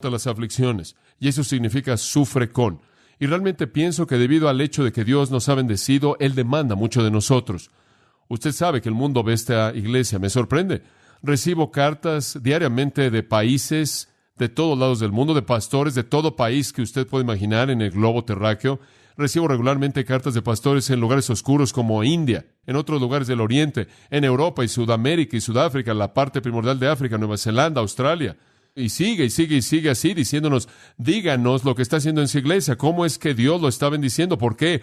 las aflicciones, y eso significa sufre con. Y realmente pienso que debido al hecho de que Dios nos ha bendecido, Él demanda mucho de nosotros. Usted sabe que el mundo ve esta iglesia, me sorprende. Recibo cartas diariamente de países de todos lados del mundo, de pastores de todo país que usted puede imaginar en el globo terráqueo. Recibo regularmente cartas de pastores en lugares oscuros como India, en otros lugares del Oriente, en Europa y Sudamérica y Sudáfrica, la parte primordial de África, Nueva Zelanda, Australia. Y sigue así, diciéndonos, díganos lo que está haciendo en su iglesia, cómo es que Dios lo está bendiciendo, por qué.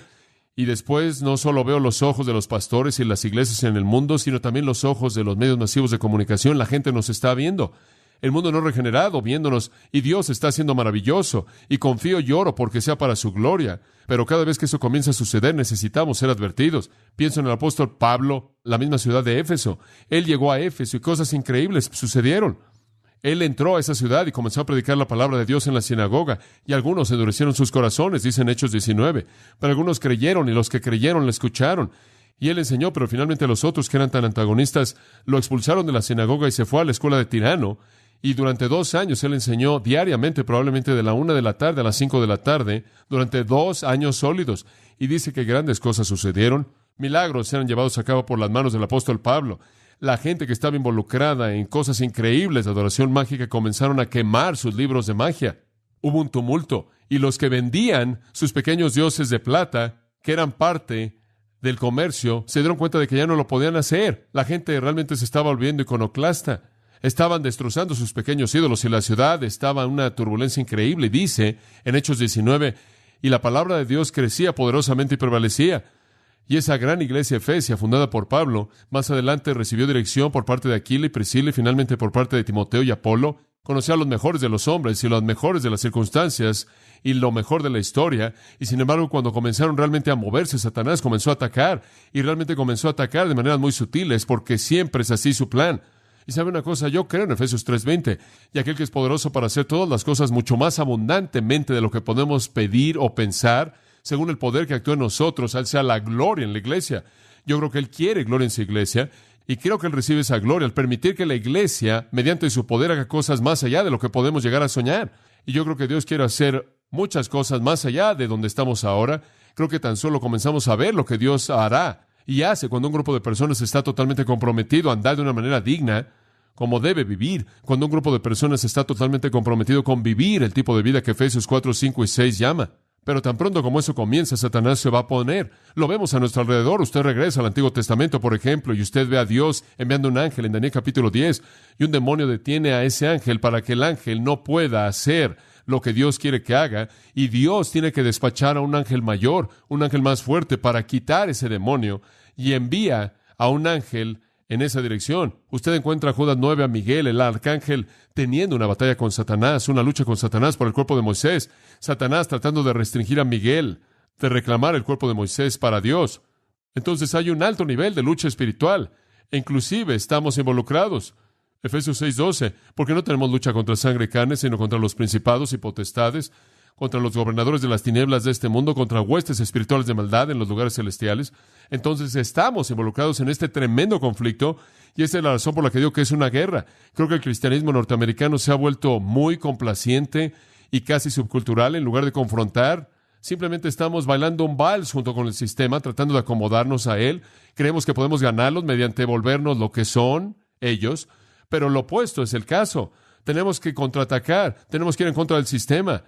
Y después no solo veo los ojos de los pastores y las iglesias en el mundo, sino también los ojos de los medios masivos de comunicación. La gente nos está viendo. El mundo no regenerado, viéndonos, y Dios está siendo maravilloso, y confío y oro porque sea para su gloria. Pero cada vez que eso comienza a suceder, necesitamos ser advertidos. Pienso en el apóstol Pablo, la misma ciudad de Éfeso. Él llegó a Éfeso y cosas increíbles sucedieron. Él entró a esa ciudad y comenzó a predicar la palabra de Dios en la sinagoga, y algunos endurecieron sus corazones, dice en Hechos 19. Pero algunos creyeron, y los que creyeron le escucharon. Y él enseñó, pero finalmente los otros que eran tan antagonistas lo expulsaron de la sinagoga y se fue a la escuela de Tirano. Y durante 2 años él enseñó diariamente, probablemente de la 1 de la tarde a las 5 de la tarde, durante 2 años sólidos. Y dice que grandes cosas sucedieron. Milagros eran llevados a cabo por las manos del apóstol Pablo. La gente que estaba involucrada en cosas increíbles de adoración mágica comenzaron a quemar sus libros de magia. Hubo un tumulto, y los que vendían sus pequeños dioses de plata, que eran parte del comercio, se dieron cuenta de que ya no lo podían hacer. La gente realmente se estaba volviendo iconoclasta. Estaban destrozando sus pequeños ídolos y la ciudad estaba en una turbulencia increíble. Dice en Hechos 19, y la palabra de Dios crecía poderosamente y prevalecía. Y esa gran iglesia efesia, fundada por Pablo, más adelante recibió dirección por parte de Aquila y Priscila y finalmente por parte de Timoteo y Apolo. Conoció a los mejores de los hombres y los mejores de las circunstancias y lo mejor de la historia. Y sin embargo, cuando comenzaron realmente a moverse, Satanás comenzó a atacar. Y realmente comenzó a atacar de maneras muy sutiles, porque siempre es así su plan. Y sabe una cosa, yo creo en Efesios 3:20, y aquel que es poderoso para hacer todas las cosas mucho más abundantemente de lo que podemos pedir o pensar, según el poder que actúa en nosotros, Él sea la gloria en la iglesia. Yo creo que Él quiere gloria en su iglesia, y creo que Él recibe esa gloria al permitir que la iglesia, mediante su poder, haga cosas más allá de lo que podemos llegar a soñar. Y yo creo que Dios quiere hacer muchas cosas más allá de donde estamos ahora. Creo que tan solo comenzamos a ver lo que Dios hará y hace cuando un grupo de personas está totalmente comprometido a andar de una manera digna, como debe vivir, cuando un grupo de personas está totalmente comprometido con vivir el tipo de vida que Efesios 4, 5 y 6 llama. Pero tan pronto como eso comienza, Satanás se va a poner. Lo vemos a nuestro alrededor. Usted regresa al Antiguo Testamento, por ejemplo, y usted ve a Dios enviando un ángel en Daniel capítulo 10, y un demonio detiene a ese ángel para que el ángel no pueda hacer lo que Dios quiere que haga, y Dios tiene que despachar a un ángel mayor, un ángel más fuerte, para quitar ese demonio, y envía a un ángel en esa dirección. Usted encuentra a Judas 9 a Miguel, el arcángel, teniendo una batalla con Satanás, una lucha con Satanás por el cuerpo de Moisés. Satanás tratando de restringir a Miguel, de reclamar el cuerpo de Moisés para Dios. Entonces hay un alto nivel de lucha espiritual, e inclusive estamos involucrados. Efesios 6:12, porque no tenemos lucha contra sangre y carne, sino contra los principados y potestades, contra los gobernadores de las tinieblas de este mundo, contra huestes espirituales de maldad en los lugares celestiales. Entonces estamos involucrados en este tremendo conflicto, y esa es la razón por la que digo que es una guerra. Creo que el cristianismo norteamericano se ha vuelto muy complaciente y casi subcultural. En lugar de confrontar, simplemente estamos bailando un vals junto con el sistema, tratando de acomodarnos a él. Creemos que podemos ganarlos mediante volvernos lo que son ellos, pero lo opuesto es el caso. Tenemos que contraatacar, tenemos que ir en contra del sistema.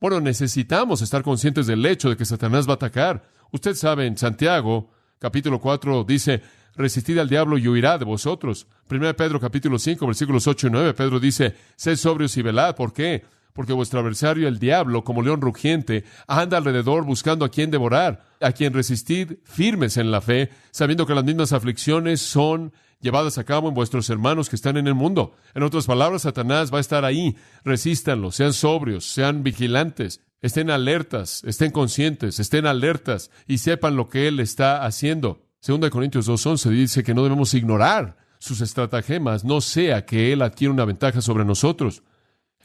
Bueno, necesitamos estar conscientes del hecho de que Satanás va a atacar. Usted sabe, en Santiago, capítulo 4, dice, resistid al diablo y huirá de vosotros. 1 Pedro, capítulo 5, versículos 8 y 9, Pedro dice, sed sobrios y velad. ¿Por qué? Porque vuestro adversario, el diablo, como león rugiente, anda alrededor buscando a quien devorar, a quien resistid firmes en la fe, sabiendo que las mismas aflicciones son llevadas a cabo en vuestros hermanos que están en el mundo. En otras palabras, Satanás va a estar ahí. Resístanlo, sean sobrios, sean vigilantes, estén alertas, estén conscientes, estén alertas y sepan lo que Él está haciendo. 2 Corintios 2:11 dice que no debemos ignorar sus estratagemas, no sea que Él adquiera una ventaja sobre nosotros.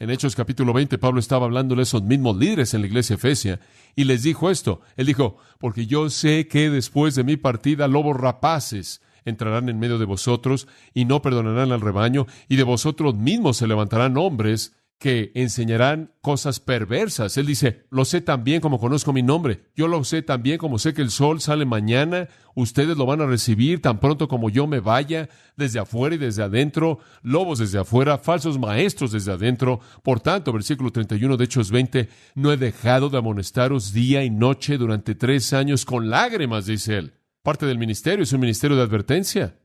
En Hechos capítulo 20, Pablo estaba hablando a esos mismos líderes en la iglesia efesia y les dijo esto. Él dijo, porque yo sé que después de mi partida lobos rapaces entrarán en medio de vosotros y no perdonarán al rebaño, y de vosotros mismos se levantarán hombres que enseñarán cosas perversas. Él dice, lo sé tan bien como conozco mi nombre. Yo lo sé tan bien como sé que el sol sale mañana. Ustedes lo van a recibir tan pronto como yo me vaya, desde afuera y desde adentro, lobos desde afuera, falsos maestros desde adentro. Por tanto, versículo 31 de Hechos 20, no he dejado de amonestaros día y noche durante 3 años con lágrimas, dice él. Parte del ministerio es un ministerio de advertencia.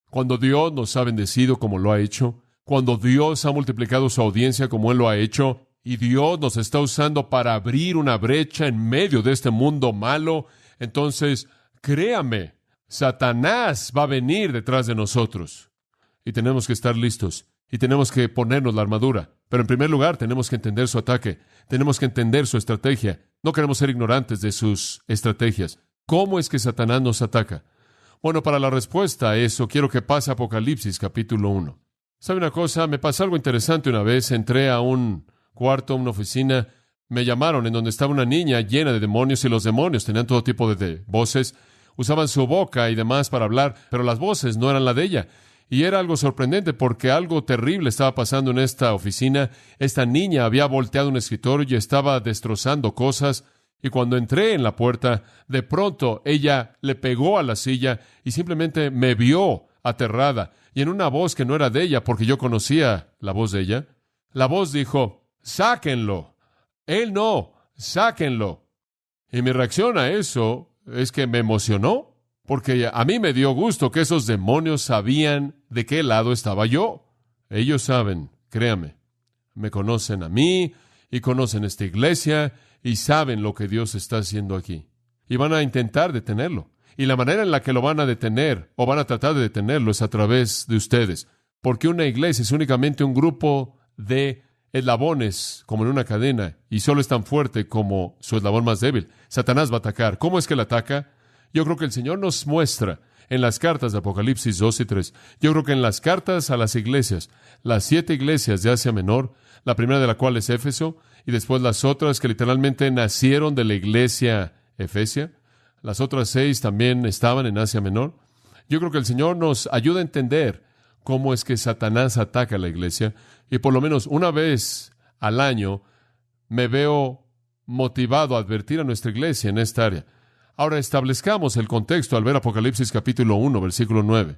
Cuando Dios nos ha bendecido como lo ha hecho, cuando Dios ha multiplicado su audiencia como Él lo ha hecho, y Dios nos está usando para abrir una brecha en medio de este mundo malo, entonces, créame, Satanás va a venir detrás de nosotros. Y tenemos que estar listos, y tenemos que ponernos la armadura. Pero en primer lugar, tenemos que entender su ataque, tenemos que entender su estrategia. No queremos ser ignorantes de sus estrategias. ¿Cómo es que Satanás nos ataca? Bueno, para la respuesta a eso, quiero que pase a Apocalipsis capítulo 1. ¿Sabe una cosa? Me pasó algo interesante una vez. Entré a un cuarto, una oficina. Me llamaron en donde estaba una niña llena de demonios y los demonios tenían todo tipo de voces. Usaban su boca y demás para hablar, pero las voces no eran la de ella. Y era algo sorprendente porque algo terrible estaba pasando en esta oficina. Esta niña había volteado un escritorio y estaba destrozando cosas. Y cuando entré en la puerta, de pronto ella le pegó a la silla y simplemente me vio aterrada. Y en una voz que no era de ella, porque yo conocía la voz de ella, la voz dijo, sáquenlo. Él no, sáquenlo. Y mi reacción a eso es que me emocionó, porque a mí me dio gusto que esos demonios sabían de qué lado estaba yo. Ellos saben, créame, me conocen a mí y conocen esta iglesia y saben lo que Dios está haciendo aquí. Y van a intentar detenerlo. Y la manera en la que lo van a detener, o van a tratar de detenerlo, es a través de ustedes. Porque una iglesia es únicamente un grupo de eslabones, como en una cadena, y solo es tan fuerte como su eslabón más débil. Satanás va a atacar. ¿Cómo es que él ataca? Yo creo que el Señor nos muestra en las cartas de Apocalipsis 2 y 3. Yo creo que en las cartas a las iglesias, las 7 iglesias de Asia Menor, la primera de la cual es Éfeso, y después las otras que literalmente nacieron de la iglesia efesia, las otras 6 también estaban en Asia Menor. Yo creo que el Señor nos ayuda a entender cómo es que Satanás ataca a la iglesia, y por lo menos una vez al año me veo motivado a advertir a nuestra iglesia en esta área. Ahora establezcamos el contexto al ver Apocalipsis capítulo 1, versículo 9.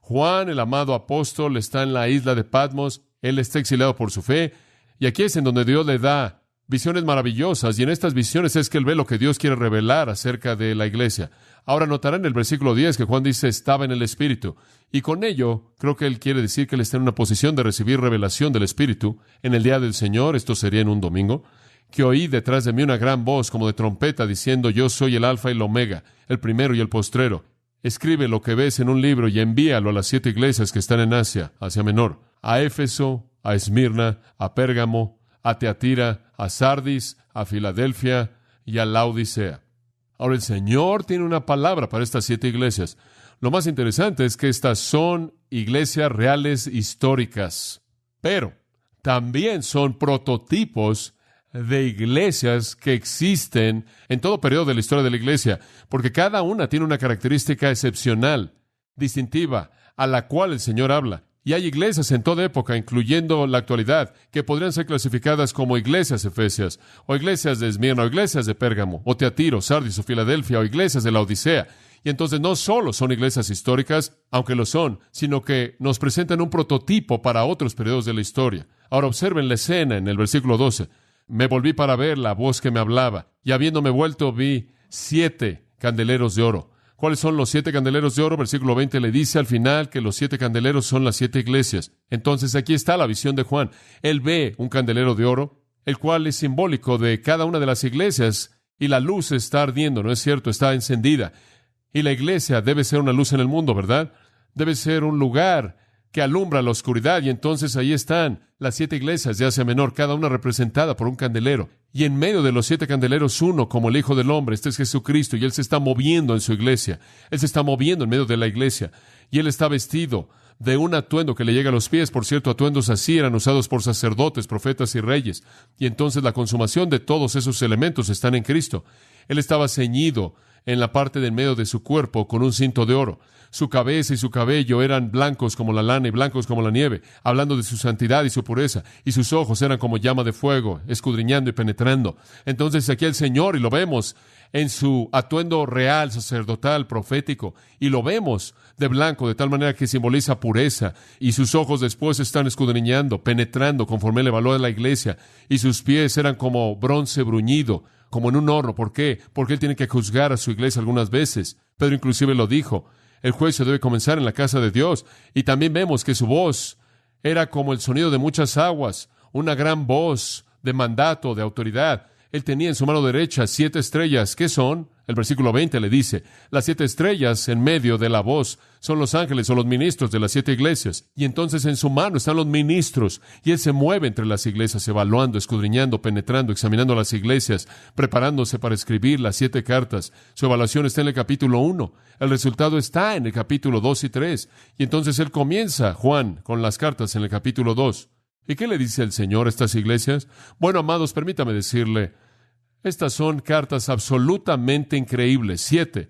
Juan, el amado apóstol, está en la isla de Patmos, él está exiliado por su fe, y aquí es en donde Dios le da visiones maravillosas, y en estas visiones es que él ve lo que Dios quiere revelar acerca de la iglesia. Ahora notarán en el versículo 10 que Juan dice, estaba en el Espíritu, y con ello creo que él quiere decir que él está en una posición de recibir revelación del Espíritu en el día del Señor, esto sería en un domingo, que oí detrás de mí una gran voz como de trompeta diciendo, yo soy el Alfa y el Omega, el primero y el postrero. Escribe lo que ves en un libro y envíalo a las 7 iglesias que están en Asia Menor, a Éfeso, a Esmirna, a Pérgamo, a Teatira, a Sardis, a Filadelfia y a Laodicea. Ahora el Señor tiene una palabra para estas 7 iglesias. Lo más interesante es que estas son iglesias reales históricas, pero también son prototipos de iglesias que existen en todo periodo de la historia de la iglesia, porque cada una tiene una característica excepcional, distintiva, a la cual el Señor habla. Y hay iglesias en toda época, incluyendo la actualidad, que podrían ser clasificadas como iglesias efesias, o iglesias de Esmirna, o iglesias de Pérgamo, o Teatiro, Sardis, o Filadelfia, o iglesias de la Odisea. Y entonces no solo son iglesias históricas, aunque lo son, sino que nos presentan un prototipo para otros periodos de la historia. Ahora observen la escena en el versículo 12. Me volví para ver la voz que me hablaba, y habiéndome vuelto vi 7 candeleros de oro. ¿Cuáles son los 7 candeleros de oro? Versículo 20 le dice al final que los 7 candeleros son las 7 iglesias. Entonces aquí está la visión de Juan. Él ve un candelero de oro, el cual es simbólico de cada una de las iglesias, y la luz está ardiendo, ¿no es cierto? Está encendida. Y la iglesia debe ser una luz en el mundo, ¿verdad? Debe ser un lugar que alumbra la oscuridad, y entonces ahí están las 7 iglesias de Asia Menor, cada una representada por un candelero. Y en medio de los 7 candeleros, uno como el Hijo del Hombre, este es Jesucristo, y Él se está moviendo en su iglesia. Él se está moviendo en medio de la iglesia, y Él está vestido de un atuendo que le llega a los pies. Por cierto, atuendos así eran usados por sacerdotes, profetas y reyes. Y entonces la consumación de todos esos elementos están en Cristo. Él estaba ceñido en la parte del medio de su cuerpo con un cinto de oro. Su cabeza y su cabello eran blancos como la lana y blancos como la nieve, hablando de su santidad y su pureza, y sus ojos eran como llama de fuego, escudriñando y penetrando. Entonces aquí el Señor, y lo vemos en su atuendo real, sacerdotal, profético, y lo vemos de blanco, de tal manera que simboliza pureza, y sus ojos después están escudriñando, penetrando, conforme él evaluó a la iglesia, y sus pies eran como bronce bruñido, como en un horno. ¿Por qué? Porque él tiene que juzgar a su iglesia algunas veces. Pedro inclusive lo dijo. El juicio debe comenzar en la casa de Dios. Y también vemos que su voz era como el sonido de muchas aguas, una gran voz de mandato, de autoridad. Él tenía en su mano derecha 7 estrellas. ¿Qué son? El versículo 20 le dice, las 7 estrellas en medio de la voz son los ángeles o los ministros de las 7 iglesias. Y entonces en su mano están los ministros, y él se mueve entre las iglesias, evaluando, escudriñando, penetrando, examinando las iglesias, preparándose para escribir las 7 cartas. Su evaluación está en el capítulo 1. El resultado está en el capítulo 2 y 3. Y entonces él comienza, Juan, con las cartas en el capítulo 2. ¿Y qué le dice el Señor a estas iglesias? Bueno, amados, permítame decirle, estas son cartas absolutamente increíbles. 7.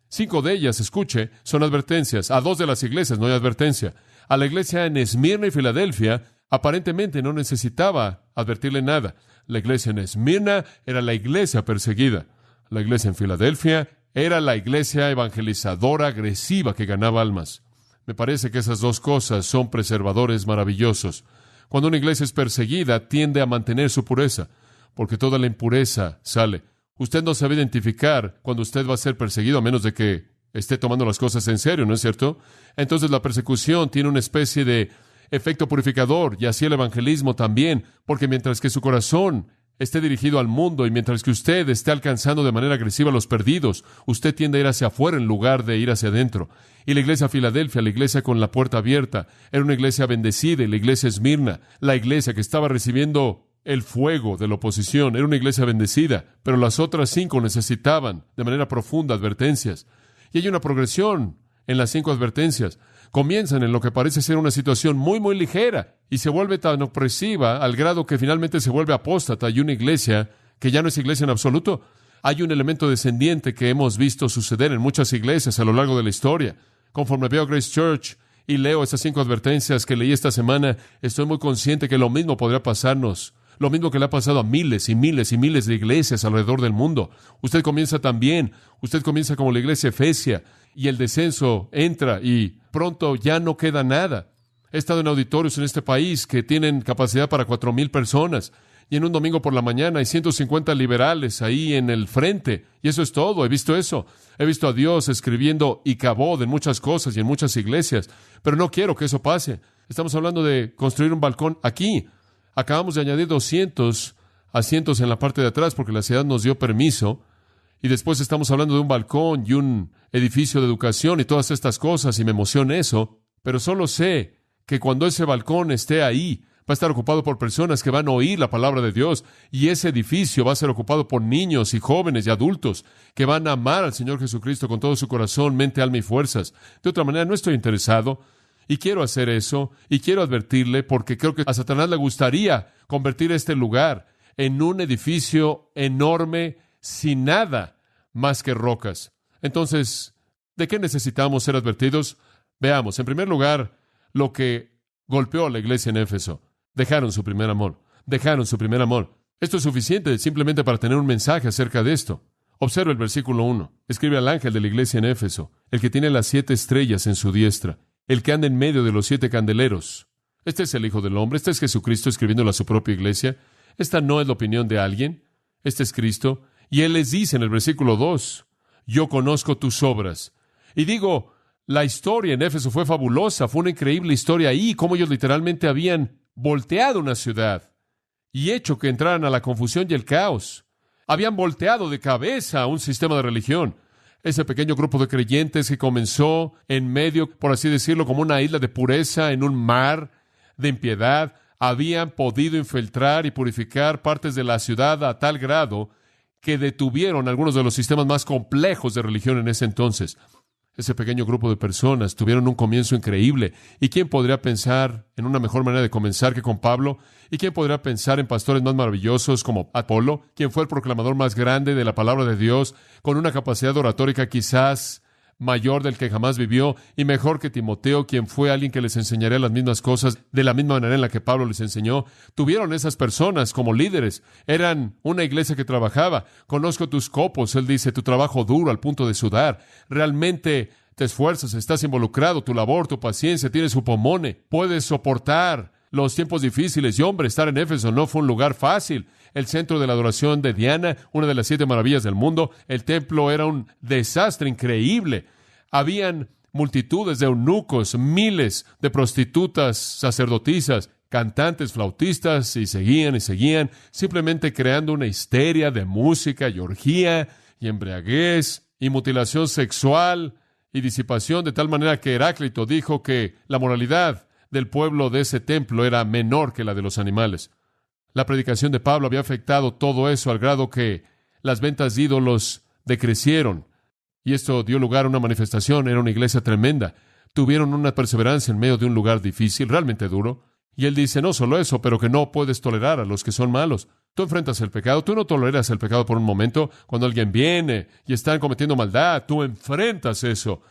5 de ellas, escuche, son advertencias. A 2 de las iglesias no hay advertencia. A la iglesia en Esmirna y Filadelfia, aparentemente no necesitaba advertirle nada. La iglesia en Esmirna era la iglesia perseguida. La iglesia en Filadelfia era la iglesia evangelizadora agresiva que ganaba almas. Me parece que esas 2 cosas son preservadores maravillosos. Cuando una iglesia es perseguida, tiende a mantener su pureza, porque toda la impureza sale. Usted no sabe identificar cuando usted va a ser perseguido, a menos de que esté tomando las cosas en serio, ¿no es cierto? Entonces la persecución tiene una especie de efecto purificador, y así el evangelismo también, porque mientras que su corazón esté dirigido al mundo y mientras que usted esté alcanzando de manera agresiva a los perdidos, usted tiende a ir hacia afuera en lugar de ir hacia adentro. Y la iglesia Filadelfia, la iglesia con la puerta abierta, era una iglesia bendecida, y la iglesia Esmirna, la iglesia que estaba recibiendo el fuego de la oposición, era una iglesia bendecida, pero las otras 5 necesitaban de manera profunda advertencias. Y hay una progresión en las 5 advertencias. Comienzan en lo que parece ser una situación muy, muy ligera y se vuelve tan opresiva al grado que finalmente se vuelve apóstata, y una iglesia que ya no es iglesia en absoluto. Hay un elemento descendiente que hemos visto suceder en muchas iglesias a lo largo de la historia. Conforme veo Grace Church y leo estas 5 advertencias que leí esta semana, estoy muy consciente que lo mismo podría pasarnos. Lo mismo que le ha pasado a miles y miles y miles de iglesias alrededor del mundo. Usted comienza también. Usted comienza como la iglesia Efesia, y el descenso entra y pronto ya no queda nada. He estado en auditorios en este país que tienen capacidad para 4,000 personas, y en un domingo por la mañana hay 150 liberales ahí en el frente, y eso es todo. He visto eso. He visto a Dios escribiendo Icabod en muchas cosas y en muchas iglesias, pero no quiero que eso pase. Estamos hablando de construir un balcón aquí. Acabamos de añadir 200 asientos en la parte de atrás porque la ciudad nos dio permiso. Y después estamos hablando de un balcón y un edificio de educación y todas estas cosas, y me emociona eso. Pero solo sé que cuando ese balcón esté ahí, va a estar ocupado por personas que van a oír la palabra de Dios. Y ese edificio va a ser ocupado por niños y jóvenes y adultos que van a amar al Señor Jesucristo con todo su corazón, mente, alma y fuerzas. De otra manera, no estoy interesado. Y quiero hacer eso, y quiero advertirle, porque creo que a Satanás le gustaría convertir este lugar en un edificio enorme, sin nada más que rocas. Entonces, ¿de qué necesitamos ser advertidos? Veamos, en primer lugar, lo que golpeó a la iglesia en Éfeso. Dejaron su primer amor. Dejaron su primer amor. Esto es suficiente simplemente para tener un mensaje acerca de esto. Observa el versículo 1. Escribe al ángel de la iglesia en Éfeso, el que tiene las 7 estrellas en su diestra, el que anda en medio de los 7 candeleros. Este es el Hijo del Hombre. Este es Jesucristo escribiéndole a su propia iglesia. Esta no es la opinión de alguien. Este es Cristo. Y Él les dice en el versículo 2, yo conozco tus obras. Y digo, la historia en Éfeso fue fabulosa. Fue una increíble historia ahí, cómo ellos literalmente habían volteado una ciudad y hecho que entraran a la confusión y el caos. Habían volteado de cabeza un sistema de religión. Ese pequeño grupo de creyentes que comenzó en medio, por así decirlo, como una isla de pureza en un mar de impiedad, habían podido infiltrar y purificar partes de la ciudad a tal grado que detuvieron algunos de los sistemas más complejos de religión en ese entonces. Ese pequeño grupo de personas tuvieron un comienzo increíble. ¿Y quién podría pensar en una mejor manera de comenzar que con Pablo? ¿Y quién podría pensar en pastores más maravillosos como Apolo, quien fue el proclamador más grande de la palabra de Dios, con una capacidad oratórica quizás mayor del que jamás vivió, y mejor que Timoteo, quien fue alguien que les enseñaría las mismas cosas de la misma manera en la que Pablo les enseñó? Tuvieron esas personas como líderes. Eran una iglesia que trabajaba. Conozco tus copos, él dice, tu trabajo duro al punto de sudar. Realmente te esfuerzas, estás involucrado, tu labor, tu paciencia, tienes upomone, puedes soportar los tiempos difíciles. Y hombre, estar en Éfeso no fue un lugar fácil. El centro de la adoración de Diana, una de las 7 maravillas del mundo. El templo era un desastre increíble. Habían multitudes de eunucos, miles de prostitutas, sacerdotisas, cantantes, flautistas, y seguían, simplemente creando una histeria de música y orgía y embriaguez y mutilación sexual y disipación, de tal manera que Heráclito dijo que la moralidad del pueblo de ese templo era menor que la de los animales. La predicación de Pablo había afectado todo eso al grado que las ventas de ídolos decrecieron. Y esto dio lugar a una manifestación. Era una iglesia tremenda. Tuvieron una perseverancia en medio de un lugar difícil, realmente duro. Y él dice, no solo eso, pero que no puedes tolerar a los que son malos. Tú enfrentas el pecado, tú no toleras el pecado por un momento. Cuando alguien viene y están cometiendo maldad, tú enfrentas eso.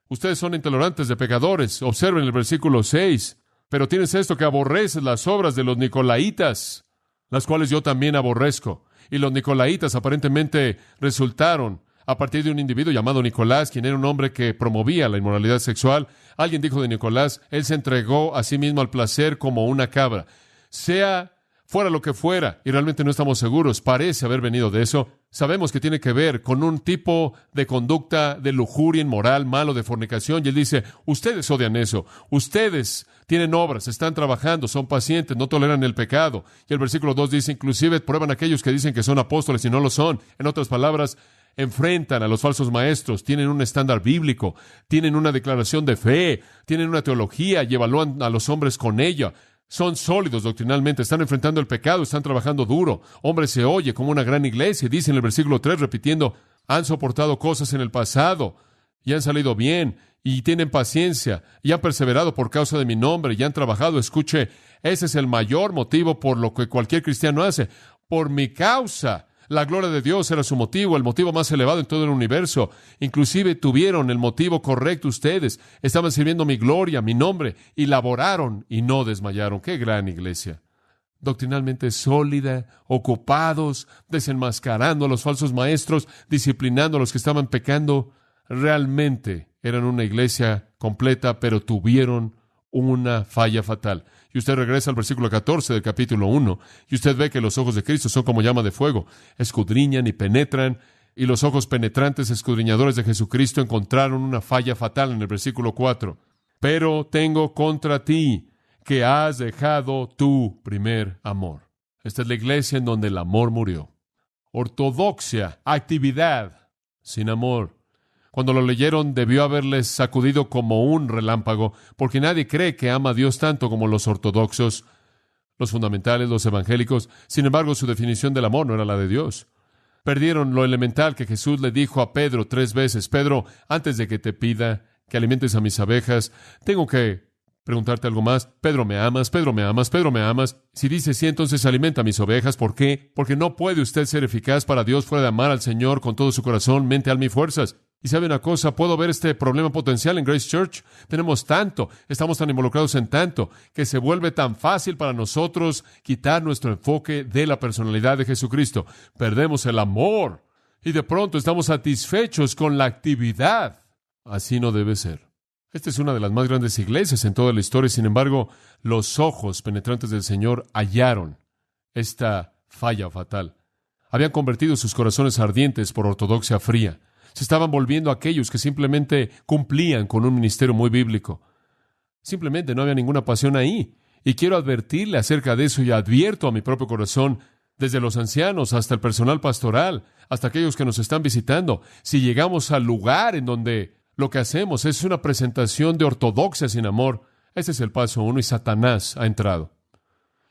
Ustedes son intolerantes de pecadores. Observen el versículo 6. Pero tienes esto, que aborreces las obras de los nicolaitas, las cuales yo también aborrezco. Y los nicolaitas aparentemente resultaron a partir de un individuo llamado Nicolás, quien era un hombre que promovía la inmoralidad sexual. Alguien dijo de Nicolás, él se entregó a sí mismo al placer como una cabra. Sea fuera lo que fuera, y realmente no estamos seguros, parece haber venido de eso. Sabemos que tiene que ver con un tipo de conducta de lujuria inmoral, malo, de fornicación, y él dice, ustedes odian eso, ustedes tienen obras, están trabajando, son pacientes, no toleran el pecado. Y el versículo 2 dice, inclusive prueban a aquellos que dicen que son apóstoles y no lo son. En otras palabras, enfrentan a los falsos maestros, tienen un estándar bíblico, tienen una declaración de fe, tienen una teología y evalúan a los hombres con ella. Son sólidos doctrinalmente, están enfrentando el pecado, están trabajando duro. Hombre, se oye como una gran iglesia. Dice en el versículo 3, repitiendo, han soportado cosas en el pasado y han salido bien y tienen paciencia y han perseverado por causa de mi nombre y han trabajado. Escuche, ese es el mayor motivo por lo que cualquier cristiano hace. Por mi causa. La gloria de Dios era su motivo, el motivo más elevado en todo el universo. Inclusive tuvieron el motivo correcto ustedes. Estaban sirviendo mi gloria, mi nombre, y laboraron y no desmayaron. ¡Qué gran iglesia! Doctrinalmente sólida, ocupados, desenmascarando a los falsos maestros, disciplinando a los que estaban pecando. Realmente eran una iglesia completa, pero tuvieron una falla fatal. Y usted regresa al versículo 14 del capítulo 1, y usted ve que los ojos de Cristo son como llama de fuego, escudriñan y penetran, y los ojos penetrantes escudriñadores de Jesucristo encontraron una falla fatal en el versículo 4. Pero tengo contra ti que has dejado tu primer amor. Esta es la iglesia en donde el amor murió. Ortodoxia, actividad, sin amor. Cuando lo leyeron, debió haberles sacudido como un relámpago, porque nadie cree que ama a Dios tanto como los ortodoxos, los fundamentales, los evangélicos. Sin embargo, su definición del amor no era la de Dios. Perdieron lo elemental que Jesús le dijo a Pedro 3 veces. Pedro, antes de que te pida que alimentes a mis abejas, tengo que preguntarte algo más. Pedro, ¿me amas? Pedro, ¿me amas? Pedro, ¿me amas? Si dice sí, entonces alimenta a mis ovejas. ¿Por qué? Porque no puede usted ser eficaz para Dios fuera de amar al Señor con todo su corazón, mente, alma y fuerzas. Y sabe una cosa, puedo ver este problema potencial en Grace Church. Tenemos tanto, estamos tan involucrados en tanto, que se vuelve tan fácil para nosotros quitar nuestro enfoque de la personalidad de Jesucristo. Perdemos el amor y de pronto estamos satisfechos con la actividad. Así no debe ser. Esta es una de las más grandes iglesias en toda la historia. Sin embargo, los ojos penetrantes del Señor hallaron esta falla fatal. Habían convertido sus corazones ardientes por ortodoxia fría. Se estaban volviendo a aquellos que simplemente cumplían con un ministerio muy bíblico. Simplemente no había ninguna pasión ahí. Y quiero advertirle acerca de eso y advierto a mi propio corazón, desde los ancianos hasta el personal pastoral, hasta aquellos que nos están visitando. Si llegamos al lugar en donde lo que hacemos es una presentación de ortodoxia sin amor, ese es el paso 1 y Satanás ha entrado.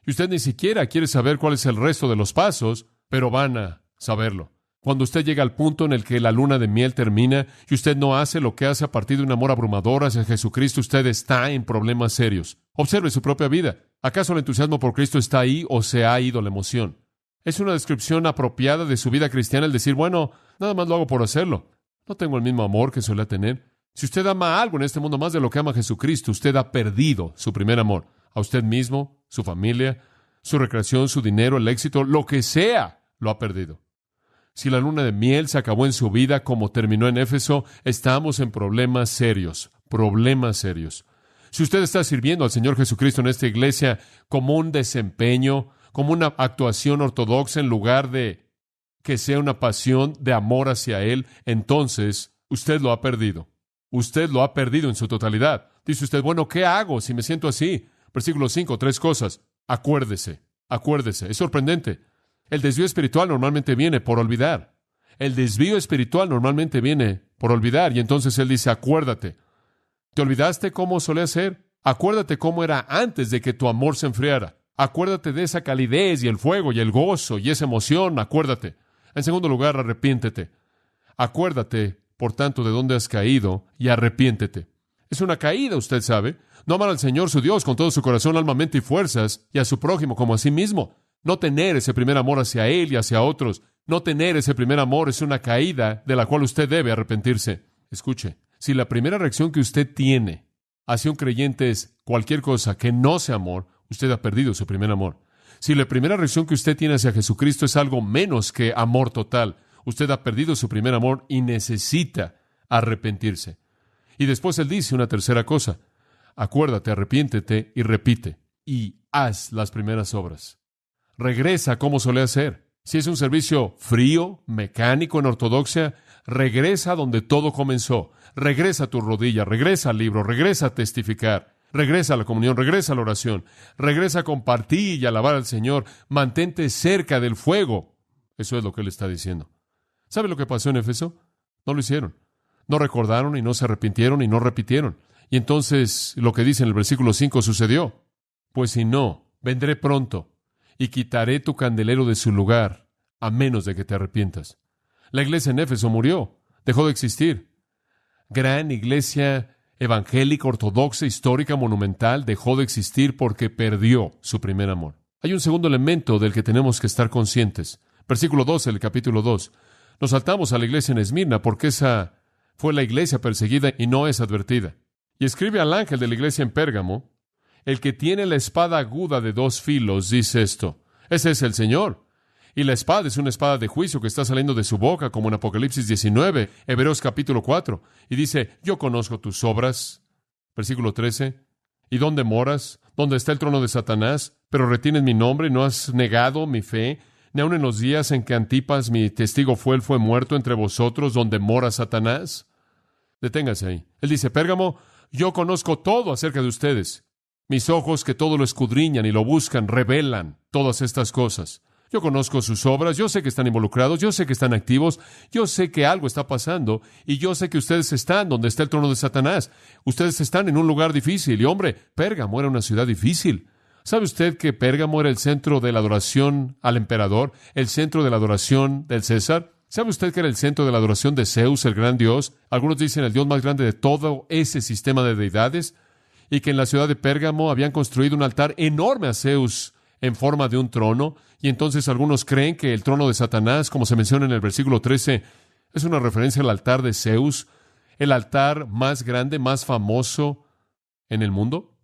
Y usted ni siquiera quiere saber cuál es el resto de los pasos, pero van a saberlo. Cuando usted llega al punto en el que la luna de miel termina y usted no hace lo que hace a partir de un amor abrumador hacia Jesucristo, usted está en problemas serios. Observe su propia vida. ¿Acaso el entusiasmo por Cristo está ahí o se ha ido la emoción? Es una descripción apropiada de su vida cristiana el decir, bueno, nada más lo hago por hacerlo. No tengo el mismo amor que solía tener. Si usted ama algo en este mundo más de lo que ama Jesucristo, usted ha perdido su primer amor. A usted mismo, su familia, su recreación, su dinero, el éxito, lo que sea, lo ha perdido. Si la luna de miel se acabó en su vida como terminó en Éfeso, estamos en problemas serios, problemas serios. Si usted está sirviendo al Señor Jesucristo en esta iglesia como un desempeño, como una actuación ortodoxa en lugar de que sea una pasión de amor hacia Él, entonces usted lo ha perdido. Usted lo ha perdido en su totalidad. Dice usted, bueno, ¿qué hago si me siento así? Versículo 5, 3 cosas. Acuérdese. Es sorprendente. El desvío espiritual normalmente viene por olvidar. El desvío espiritual normalmente viene por olvidar. Y entonces Él dice, acuérdate. ¿Te olvidaste cómo solía ser? Acuérdate cómo era antes de que tu amor se enfriara. Acuérdate de esa calidez y el fuego y el gozo y esa emoción. Acuérdate. En segundo lugar, arrepiéntete. Acuérdate, por tanto, de dónde has caído y arrepiéntete. Es una caída, usted sabe. No amar al Señor su Dios con todo su corazón, alma, mente y fuerzas, y a su prójimo como a sí mismo. No tener ese primer amor hacia Él y hacia otros. No tener ese primer amor es una caída de la cual usted debe arrepentirse. Escuche, si la primera reacción que usted tiene hacia un creyente es cualquier cosa que no sea amor, usted ha perdido su primer amor. Si la primera reacción que usted tiene hacia Jesucristo es algo menos que amor total, usted ha perdido su primer amor y necesita arrepentirse. Y después Él dice una tercera cosa. Acuérdate, arrepiéntete y repite. Y haz las primeras obras. Regresa como solía ser. Si es un servicio frío, mecánico en ortodoxia, regresa donde todo comenzó. Regresa a tu rodilla, regresa al libro, regresa a testificar, regresa a la comunión, regresa a la oración, regresa a compartir y alabar al Señor. Mantente cerca del fuego. Eso es lo que Él está diciendo. ¿Sabe lo que pasó en Éfeso? No lo hicieron. No recordaron y no se arrepintieron y no repitieron. Y entonces lo que dice en el versículo 5 sucedió. Pues si no, vendré pronto y quitaré tu candelero de su lugar, a menos de que te arrepientas. La iglesia en Éfeso murió, dejó de existir. Gran iglesia evangélica, ortodoxa, histórica, monumental, dejó de existir porque perdió su primer amor. Hay un segundo elemento del que tenemos que estar conscientes. Versículo 12 del capítulo 2. Nos saltamos a la iglesia en Esmirna porque esa fue la iglesia perseguida y no es advertida. Y escribe al ángel de la iglesia en Pérgamo, el que tiene la espada aguda de 2 filos, dice esto. Ese es el Señor. Y la espada es una espada de juicio que está saliendo de su boca, como en Apocalipsis 19, Hebreos capítulo 4. Y dice, yo conozco tus obras. Versículo 13. ¿Y dónde moras? ¿Dónde está el trono de Satanás? Pero retienes mi nombre y no has negado mi fe. Ni aun en los días en que Antipas, mi testigo fiel, fue muerto entre vosotros, donde mora Satanás. Deténgase ahí. Él dice, Pérgamo, yo conozco todo acerca de ustedes. Mis ojos que todo lo escudriñan y lo buscan, revelan todas estas cosas. Yo conozco sus obras, yo sé que están involucrados, yo sé que están activos, yo sé que algo está pasando y yo sé que ustedes están donde está el trono de Satanás. Ustedes están en un lugar difícil y, hombre, Pérgamo era una ciudad difícil. ¿Sabe usted que Pérgamo era el centro de la adoración al emperador, el centro de la adoración del César? ¿Sabe usted que era el centro de la adoración de Zeus, el gran dios? Algunos dicen el dios más grande de todo ese sistema de deidades. Y que en la ciudad de Pérgamo habían construido un altar enorme a Zeus en forma de un trono. Y entonces algunos creen que el trono de Satanás, como se menciona en el versículo 13, es una referencia al altar de Zeus, el altar más grande, más famoso en el mundo.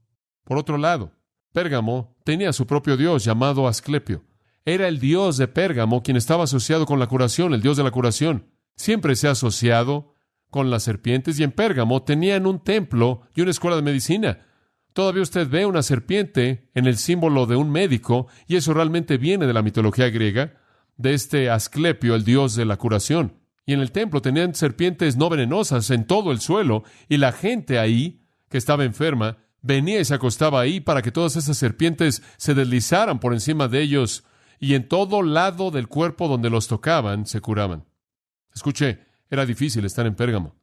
Por otro lado, Pérgamo tenía su propio dios llamado Asclepio. Era el dios de Pérgamo quien estaba asociado con la curación, el dios de la curación. Siempre se ha asociado con las serpientes, y en Pérgamo tenían un templo y una escuela de medicina. Todavía usted ve una serpiente en el símbolo de un médico, y eso realmente viene de la mitología griega, de este Asclepio, el dios de la curación. Y en el templo tenían serpientes no venenosas en todo el suelo, y la gente ahí, que estaba enferma, venía y se acostaba ahí para que todas esas serpientes se deslizaran por encima de ellos, y en todo lado del cuerpo donde los tocaban, se curaban. Escuche, era difícil estar en Pérgamo.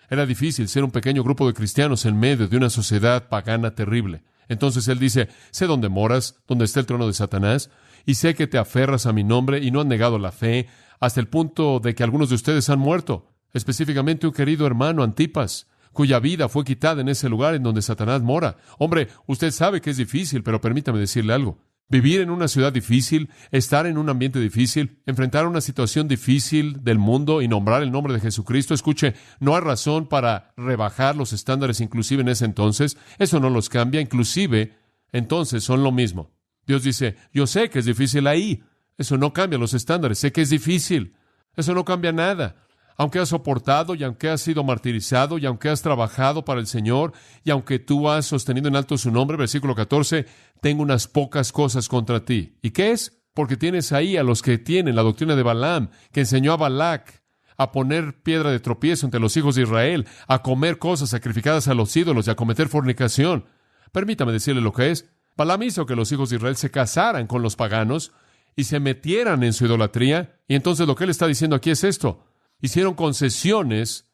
Era difícil ser un pequeño grupo de cristianos en medio de una sociedad pagana terrible. Entonces él dice, sé dónde moras, dónde está el trono de Satanás, y sé que te aferras a mi nombre y no has negado la fe, hasta el punto de que algunos de ustedes han muerto, específicamente un querido hermano, Antipas, cuya vida fue quitada en ese lugar en donde Satanás mora. Hombre, usted sabe que es difícil, pero permítame decirle algo. Vivir en una ciudad difícil, estar en un ambiente difícil, enfrentar una situación difícil del mundo y nombrar el nombre de Jesucristo. Escuche, no hay razón para rebajar los estándares inclusive en ese entonces. Eso no los cambia. Inclusive, entonces son lo mismo. Dios dice, yo sé que es difícil ahí. Eso no cambia los estándares. Sé que es difícil. Eso no cambia nada. Aunque has soportado y aunque has sido martirizado y aunque has trabajado para el Señor y aunque tú has sostenido en alto su nombre, versículo 14, tengo unas pocas cosas contra ti. ¿Y qué es? Porque tienes ahí a los que tienen la doctrina de Balaam, que enseñó a Balac a poner piedra de tropiezo entre los hijos de Israel, a comer cosas sacrificadas a los ídolos y a cometer fornicación. Permítame decirle lo que es. Balaam hizo que los hijos de Israel se casaran con los paganos y se metieran en su idolatría. Y entonces lo que él está diciendo aquí es esto. Hicieron concesiones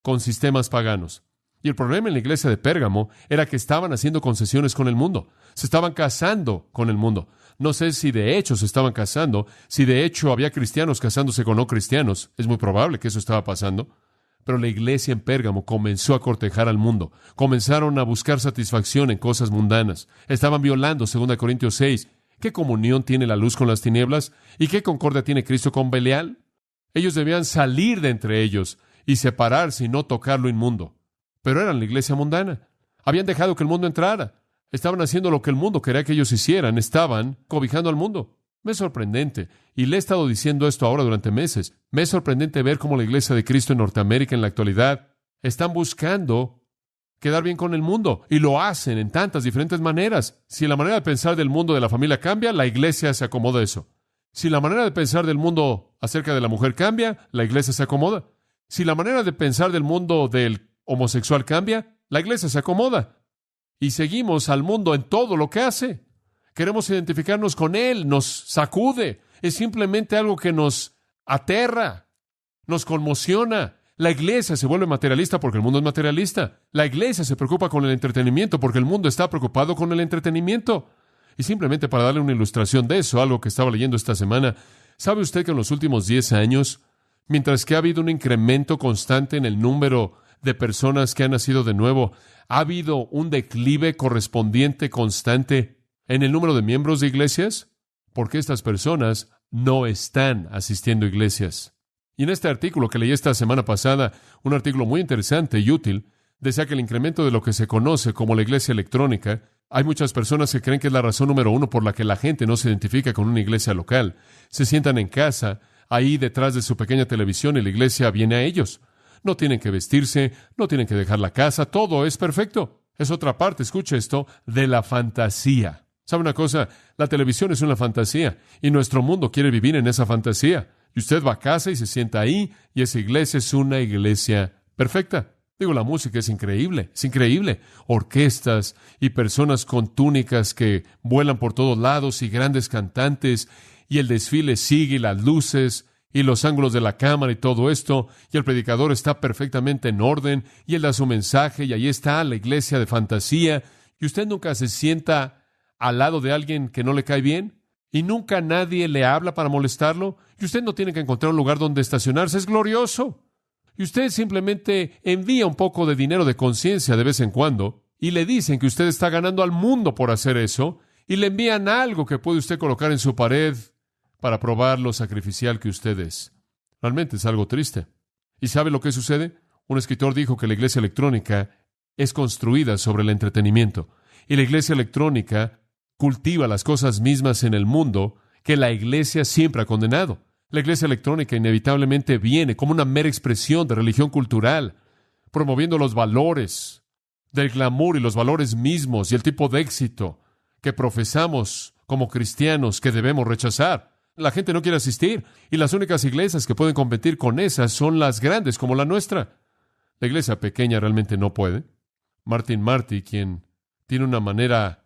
con sistemas paganos. Y el problema en la iglesia de Pérgamo era que estaban haciendo concesiones con el mundo. Se estaban casando con el mundo. No sé si de hecho se estaban casando, si de hecho había cristianos casándose con no cristianos. Es muy probable que eso estaba pasando. Pero la iglesia en Pérgamo comenzó a cortejar al mundo. Comenzaron a buscar satisfacción en cosas mundanas. Estaban violando, 2 Corintios 6. ¿Qué comunión tiene la luz con las tinieblas? ¿Y qué concordia tiene Cristo con Belial? Ellos debían salir de entre ellos y separarse y no tocar lo inmundo. Pero eran la iglesia mundana. Habían dejado que el mundo entrara. Estaban haciendo lo que el mundo quería que ellos hicieran. Estaban cobijando al mundo. Me es sorprendente. Y le he estado diciendo esto ahora durante meses. Me es sorprendente ver cómo la iglesia de Cristo en Norteamérica en la actualidad están buscando quedar bien con el mundo. Y lo hacen en tantas diferentes maneras. Si la manera de pensar del mundo de la familia cambia, la iglesia se acomoda a eso. Si la manera de pensar del mundo acerca de la mujer cambia, la iglesia se acomoda. Si la manera de pensar del mundo del homosexual cambia, la iglesia se acomoda. Y seguimos al mundo en todo lo que hace. Queremos identificarnos con él, nos sacude. Es simplemente algo que nos aterra, nos conmociona. La iglesia se vuelve materialista porque el mundo es materialista. La iglesia se preocupa con el entretenimiento porque el mundo está preocupado con el entretenimiento. Y simplemente para darle una ilustración de eso, algo que estaba leyendo esta semana, ¿sabe usted que en los últimos 10 años, mientras que ha habido un incremento constante en el número de personas que han nacido de nuevo, ha habido un declive correspondiente constante en el número de miembros de iglesias? Porque estas personas no están asistiendo a iglesias. Y en este artículo que leí esta semana pasada, un artículo muy interesante y útil, decía que el incremento de lo que se conoce como la iglesia electrónica, hay muchas personas que creen que es la razón número uno por la que la gente no se identifica con una iglesia local. Se sientan en casa, ahí detrás de su pequeña televisión, y la iglesia viene a ellos. No tienen que vestirse, no tienen que dejar la casa, todo es perfecto. Es otra parte, escuche esto, de la fantasía. ¿Sabe una cosa? La televisión es una fantasía, y nuestro mundo quiere vivir en esa fantasía. Y usted va a casa y se sienta ahí, y esa iglesia es una iglesia perfecta. Digo, la música es increíble. Orquestas y personas con túnicas que vuelan por todos lados y grandes cantantes, y el desfile sigue, y las luces y los ángulos de la cámara y todo esto, y el predicador está perfectamente en orden, y él da su mensaje, y ahí está la iglesia de fantasía, y usted nunca se sienta al lado de alguien que no le cae bien, y nunca nadie le habla para molestarlo, y usted no tiene que encontrar un lugar donde estacionarse. Es glorioso. Y usted simplemente envía un poco de dinero de conciencia de vez en cuando, y le dicen que usted está ganando al mundo por hacer eso, y le envían algo que puede usted colocar en su pared para probar lo sacrificial que usted es. Realmente es algo triste. ¿Y sabe lo que sucede? Un escritor dijo que la iglesia electrónica es construida sobre el entretenimiento, y la iglesia electrónica cultiva las cosas mismas en el mundo que la iglesia siempre ha condenado. La iglesia electrónica inevitablemente viene como una mera expresión de religión cultural, promoviendo los valores del glamour y los valores mismos y el tipo de éxito que profesamos como cristianos que debemos rechazar. La gente no quiere asistir, y las únicas iglesias que pueden competir con esas son las grandes como la nuestra. La iglesia pequeña realmente no puede. Martin Marty, quien tiene una manera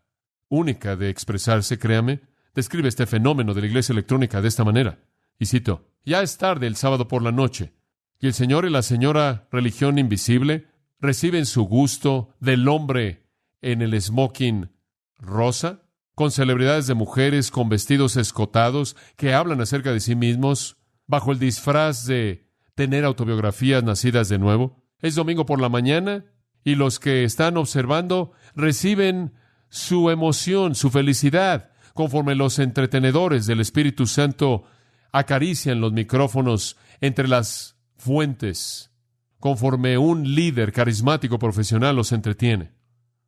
única de expresarse, créame, describe este fenómeno de la iglesia electrónica de esta manera. Y cito, ya es tarde el sábado por la noche, y el señor y la señora religión invisible reciben su gusto del hombre en el smoking rosa, con celebridades de mujeres con vestidos escotados que hablan acerca de sí mismos bajo el disfraz de tener autobiografías nacidas de nuevo. Es domingo por la mañana y los que están observando reciben su emoción, su felicidad, conforme los entretenedores del Espíritu Santo acarician los micrófonos entre las fuentes, conforme un líder carismático profesional los entretiene.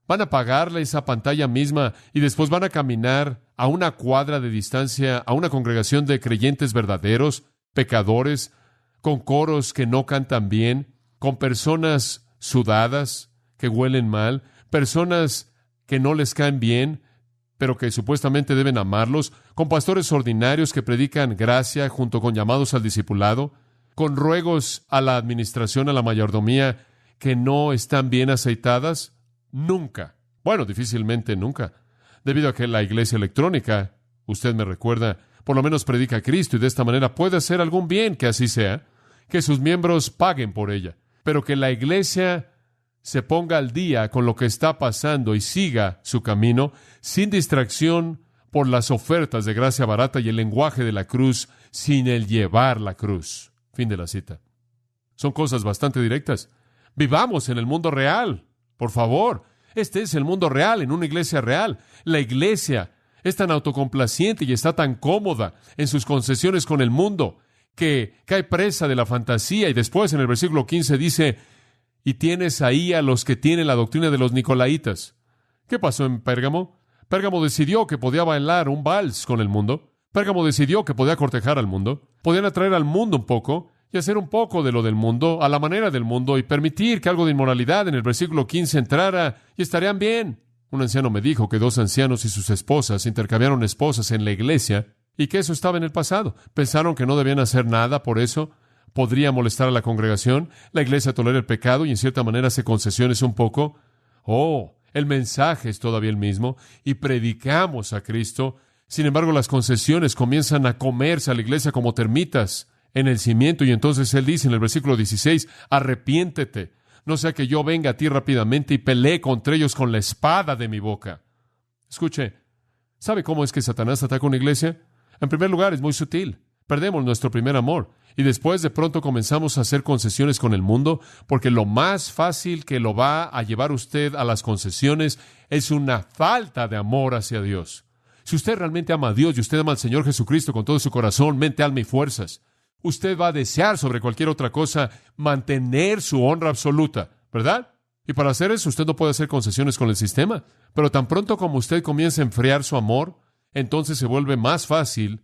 Van a apagarle esa pantalla misma y después van a caminar a una cuadra de distancia a una congregación de creyentes verdaderos, pecadores, con coros que no cantan bien, con personas sudadas, que huelen mal, personas que no les caen bien, pero que supuestamente deben amarlos, con pastores ordinarios que predican gracia junto con llamados al discipulado, con ruegos a la administración, a la mayordomía, que no están bien aceitadas. Nunca. Bueno, difícilmente nunca. Debido a que la iglesia electrónica, usted me recuerda, por lo menos predica a Cristo y de esta manera puede hacer algún bien, que así sea, que sus miembros paguen por ella, pero que la iglesia se ponga al día con lo que está pasando y siga su camino sin distracción por las ofertas de gracia barata y el lenguaje de la cruz sin el llevar la cruz. Fin de la cita. Son cosas bastante directas. Vivamos en el mundo real, por favor. Este es el mundo real, en una iglesia real. La iglesia es tan autocomplaciente y está tan cómoda en sus concesiones con el mundo que cae presa de la fantasía. Y después en el versículo 15 dice, y tienes ahí a los que tienen la doctrina de los nicolaitas. ¿Qué pasó en Pérgamo? Pérgamo decidió que podía bailar un vals con el mundo. Pérgamo decidió que podía cortejar al mundo. Podían atraer al mundo un poco y hacer un poco de lo del mundo, a la manera del mundo, y permitir que algo de inmoralidad en el versículo 15 entrara, y estarían bien. Un anciano me dijo que 2 ancianos y sus esposas intercambiaron esposas en la iglesia, y que eso estaba en el pasado. Pensaron que no debían hacer nada por eso. Podría molestar a la congregación. La iglesia tolera el pecado y en cierta manera hace concesiones un poco. El mensaje es todavía el mismo, y predicamos a Cristo. Sin embargo, las concesiones comienzan a comerse a la iglesia como termitas en el cimiento, y entonces él dice en el versículo 16, arrepiéntete, no sea que yo venga a ti rápidamente y pelee contra ellos con la espada de mi boca. Escuche, ¿sabe cómo es que Satanás ataca una iglesia? En primer lugar, es muy sutil. Perdemos nuestro primer amor, y después de pronto comenzamos a hacer concesiones con el mundo, porque lo más fácil que lo va a llevar usted a las concesiones es una falta de amor hacia Dios. Si usted realmente ama a Dios y usted ama al Señor Jesucristo con todo su corazón, mente, alma y fuerzas, usted va a desear sobre cualquier otra cosa mantener su honra absoluta, ¿verdad? Y para hacer eso, usted no puede hacer concesiones con el sistema. Pero tan pronto como usted comienza a enfriar su amor, entonces se vuelve más fácil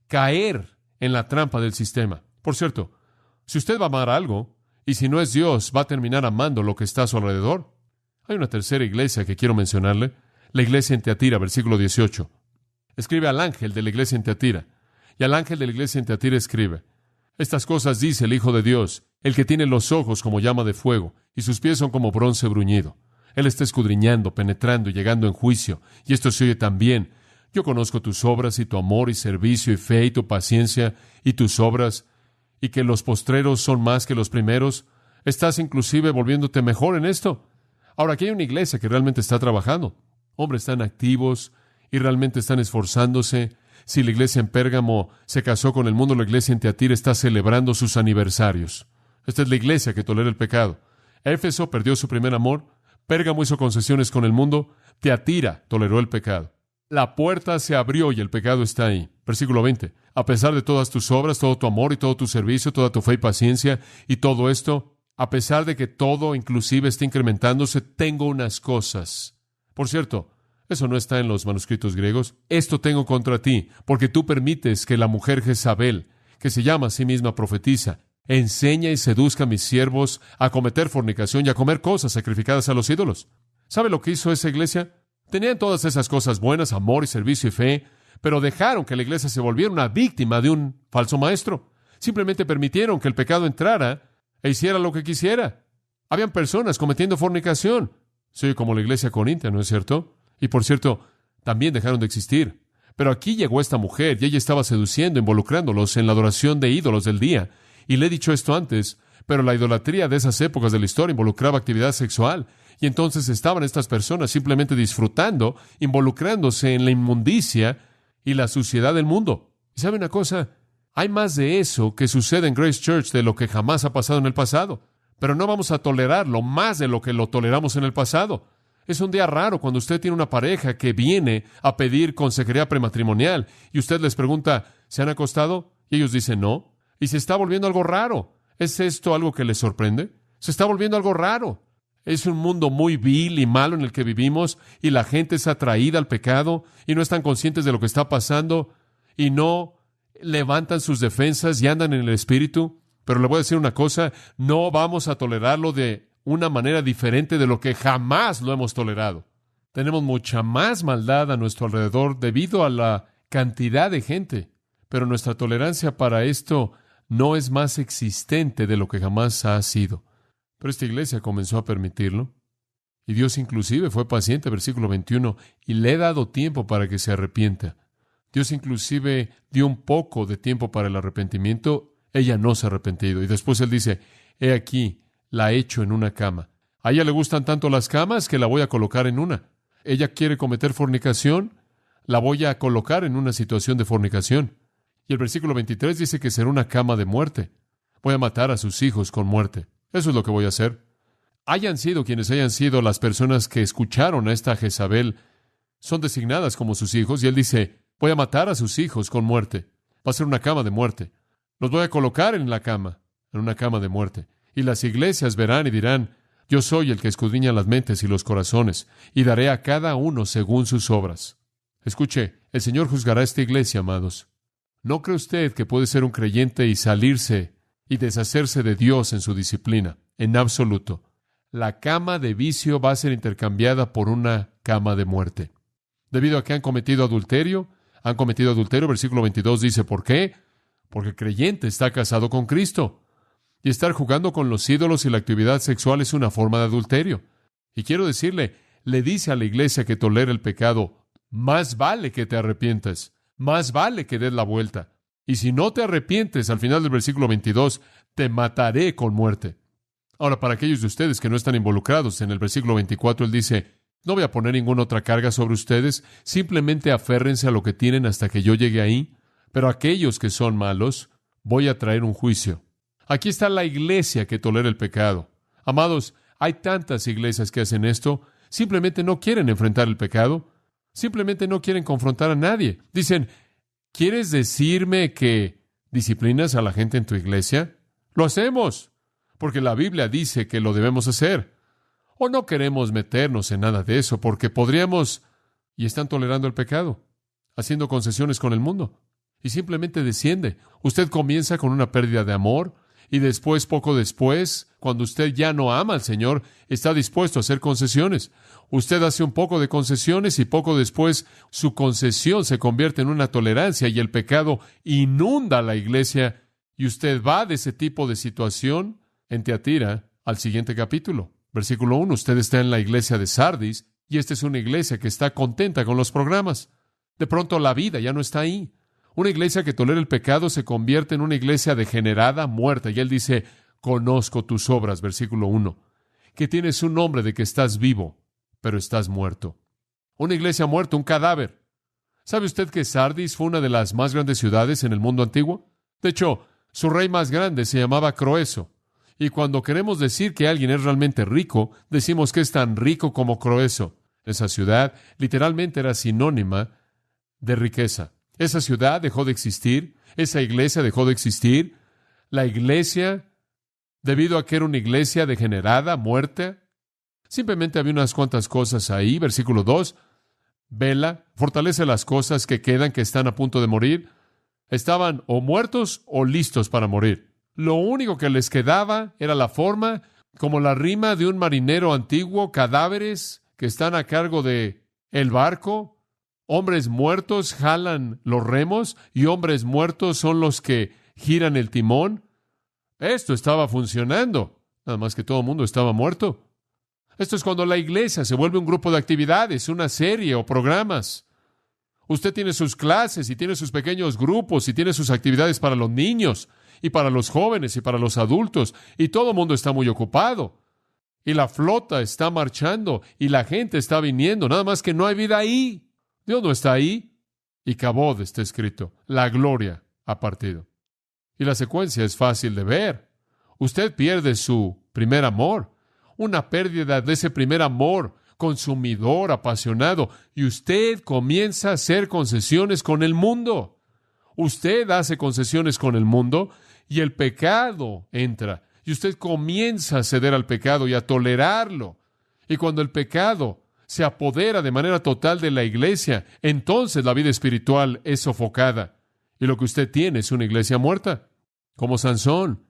caer en la trampa del sistema. Por cierto, si usted va a amar algo, y si no es Dios, va a terminar amando lo que está a su alrededor. Hay una tercera iglesia que quiero mencionarle, la iglesia en Teatira, versículo 18. Escribe al ángel de la iglesia en Teatira, y al ángel de la iglesia en Teatira escribe, estas cosas dice el Hijo de Dios, el que tiene los ojos como llama de fuego, y sus pies son como bronce bruñido. Él está escudriñando, penetrando y llegando en juicio, y esto se oye también. Yo conozco tus obras y tu amor y servicio y fe y tu paciencia y tus obras, y que los postreros son más que los primeros. Estás inclusive volviéndote mejor en esto. Ahora, aquí hay una iglesia que realmente está trabajando. Hombres están activos y realmente están esforzándose. Si la iglesia en Pérgamo se casó con el mundo, la iglesia en Teatira está celebrando sus aniversarios. Esta es la iglesia que tolera el pecado. Éfeso perdió su primer amor. Pérgamo hizo concesiones con el mundo. Teatira toleró el pecado. La puerta se abrió y el pecado está ahí. Versículo 20. A pesar de todas tus obras, todo tu amor y todo tu servicio, toda tu fe y paciencia y todo esto, a pesar de que todo inclusive está incrementándose, tengo unas cosas. Por cierto, eso no está en los manuscritos griegos. Esto tengo contra ti, porque tú permites que la mujer Jezabel, que se llama a sí misma profetisa, enseña y seduzca a mis siervos a cometer fornicación y a comer cosas sacrificadas a los ídolos. ¿Sabe lo que hizo esa iglesia? Tenían todas esas cosas buenas, amor y servicio y fe, pero dejaron que la iglesia se volviera una víctima de un falso maestro. Simplemente permitieron que el pecado entrara e hiciera lo que quisiera. Habían personas cometiendo fornicación. Sí, como la iglesia corintia, ¿no es cierto? Y por cierto, también dejaron de existir. Pero aquí llegó esta mujer y ella estaba seduciendo, involucrándolos en la adoración de ídolos del día. Y le he dicho esto antes, pero la idolatría de esas épocas de la historia involucraba actividad sexual. Y entonces estaban estas personas simplemente disfrutando, involucrándose en la inmundicia y la suciedad del mundo. ¿Y sabe una cosa? Hay más de eso que sucede en Grace Church de lo que jamás ha pasado en el pasado. Pero no vamos a tolerarlo más de lo que lo toleramos en el pasado. Es un día raro cuando usted tiene una pareja que viene a pedir consejería prematrimonial y usted les pregunta, ¿se han acostado? Y ellos dicen no. Y se está volviendo algo raro. ¿Es esto algo que les sorprende? Se está volviendo algo raro. Es un mundo muy vil y malo en el que vivimos y la gente es atraída al pecado y no están conscientes de lo que está pasando y no levantan sus defensas y andan en el espíritu. Pero le voy a decir una cosa, no vamos a tolerarlo de una manera diferente de lo que jamás lo hemos tolerado. Tenemos mucha más maldad a nuestro alrededor debido a la cantidad de gente, pero nuestra tolerancia para esto no es más existente de lo que jamás ha sido. Pero esta iglesia comenzó a permitirlo, y Dios inclusive fue paciente, versículo 21, y le he dado tiempo para que se arrepienta. Dios inclusive dio un poco de tiempo para el arrepentimiento. Ella no se ha arrepentido. Y después Él dice, he aquí, la echo en una cama. A ella le gustan tanto las camas que la voy a colocar en una. Ella quiere cometer fornicación, la voy a colocar en una situación de fornicación. Y el versículo 23 dice que será una cama de muerte. Voy a matar a sus hijos con muerte. Eso es lo que voy a hacer. Hayan sido quienes hayan sido las personas que escucharon a esta Jezabel, son designadas como sus hijos. Y Él dice, voy a matar a sus hijos con muerte. Va a ser una cama de muerte. Los voy a colocar en la cama, en una cama de muerte. Y las iglesias verán y dirán, yo soy el que escudriña las mentes y los corazones, y daré a cada uno según sus obras. Escuche, el Señor juzgará a esta iglesia, amados. ¿No cree usted que puede ser un creyente y salirse y deshacerse de Dios en su disciplina? En absoluto. La cama de vicio va a ser intercambiada por una cama de muerte. Debido a que han cometido adulterio, versículo 22 dice, ¿por qué? Porque el creyente está casado con Cristo. Y estar jugando con los ídolos y la actividad sexual es una forma de adulterio. Y quiero decirle, le dice a la iglesia que tolera el pecado, más vale que te arrepientas, más vale que des la vuelta. Y si no te arrepientes, al final del versículo 22, te mataré con muerte. Ahora, para aquellos de ustedes que no están involucrados, en el versículo 24 Él dice, no voy a poner ninguna otra carga sobre ustedes, simplemente aférrense a lo que tienen hasta que yo llegue ahí. Pero aquellos que son malos, voy a traer un juicio. Aquí está la iglesia que tolera el pecado. Amados, hay tantas iglesias que hacen esto, simplemente no quieren enfrentar el pecado, simplemente no quieren confrontar a nadie. Dicen, ¿quieres decirme que disciplinas a la gente en tu iglesia? Lo hacemos, porque la Biblia dice que lo debemos hacer. O no queremos meternos en nada de eso, porque podríamos, y están tolerando el pecado, haciendo concesiones con el mundo. Y simplemente desciende. Usted comienza con una pérdida de amor y después, poco después, cuando usted ya no ama al Señor, está dispuesto a hacer concesiones. Usted hace un poco de concesiones y poco después su concesión se convierte en una tolerancia y el pecado inunda la iglesia y usted va de ese tipo de situación en Tiatira al siguiente capítulo. Versículo 1. Usted está en la iglesia de Sardis y esta es una iglesia que está contenta con los programas. De pronto la vida ya no está ahí. Una iglesia que tolera el pecado se convierte en una iglesia degenerada, muerta. Y Él dice, conozco tus obras, versículo 1, que tienes un nombre de que estás vivo, pero estás muerto. Una iglesia muerta, un cadáver. ¿Sabe usted que Sardis fue una de las más grandes ciudades en el mundo antiguo? De hecho, su rey más grande se llamaba Croeso. Y cuando queremos decir que alguien es realmente rico, decimos que es tan rico como Croeso. Esa ciudad literalmente era sinónima de riqueza. Esa ciudad dejó de existir, esa iglesia dejó de existir. La iglesia, debido a que era una iglesia degenerada, muerta, simplemente había unas cuantas cosas ahí. Versículo 2, vela, fortalece las cosas que quedan, que están a punto de morir. Estaban o muertos o listos para morir. Lo único que les quedaba era la forma, como la rima de un marinero antiguo, cadáveres que están a cargo de el barco. Hombres muertos jalan los remos y hombres muertos son los que giran el timón. Esto estaba funcionando, nada más que todo el mundo estaba muerto. Esto es cuando la iglesia se vuelve un grupo de actividades, una serie o programas. Usted tiene sus clases y tiene sus pequeños grupos y tiene sus actividades para los niños y para los jóvenes y para los adultos y todo el mundo está muy ocupado. Y la flota está marchando y la gente está viniendo, nada más que no hay vida ahí. Dios no está ahí. Y Cabod está escrito, la gloria ha partido. Y la secuencia es fácil de ver. Usted pierde su primer amor, una pérdida de ese primer amor consumidor, apasionado, y usted comienza a hacer concesiones con el mundo. Usted hace concesiones con el mundo y el pecado entra. Y usted comienza a ceder al pecado y a tolerarlo. Y cuando el pecado se apodera de manera total de la iglesia, entonces la vida espiritual es sofocada. Y lo que usted tiene es una iglesia muerta. Como Sansón,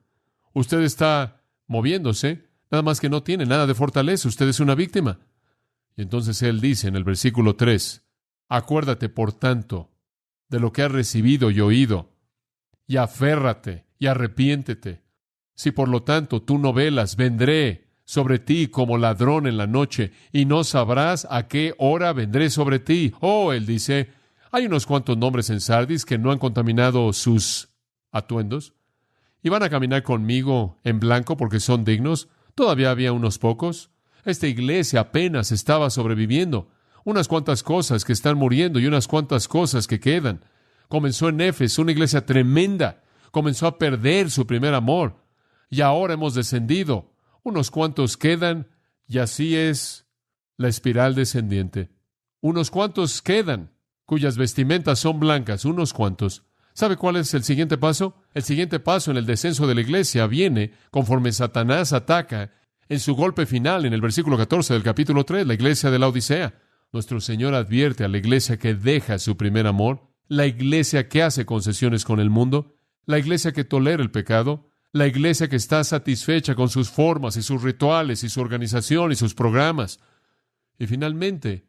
usted está moviéndose, nada más que no tiene nada de fortaleza. Usted es una víctima. Y entonces él dice en el versículo 3, acuérdate, por tanto, de lo que has recibido y oído, y aférrate y arrepiéntete. Si por lo tanto tú no velas, vendré sobre ti como ladrón en la noche, y no sabrás a qué hora vendré sobre ti. Oh, él dice, hay unos cuantos nombres en Sardis que no han contaminado sus atuendos, y van a caminar conmigo en blanco porque son dignos. Todavía había unos pocos. Esta iglesia apenas estaba sobreviviendo. Unas cuantas cosas que están muriendo y unas cuantas cosas que quedan. Comenzó en Éfeso, una iglesia tremenda. Comenzó a perder su primer amor. Y ahora hemos descendido. Unos cuantos quedan y así es la espiral descendiente. Unos cuantos quedan, cuyas vestimentas son blancas. Unos cuantos. ¿Sabe cuál es el siguiente paso? El siguiente paso en el descenso de la iglesia viene conforme Satanás ataca en su golpe final, en el versículo 14 del capítulo 3, la iglesia de la Odisea. Nuestro Señor advierte a la iglesia que deja su primer amor, la iglesia que hace concesiones con el mundo, la iglesia que tolera el pecado, la iglesia que está satisfecha con sus formas y sus rituales y su organización y sus programas. Y finalmente,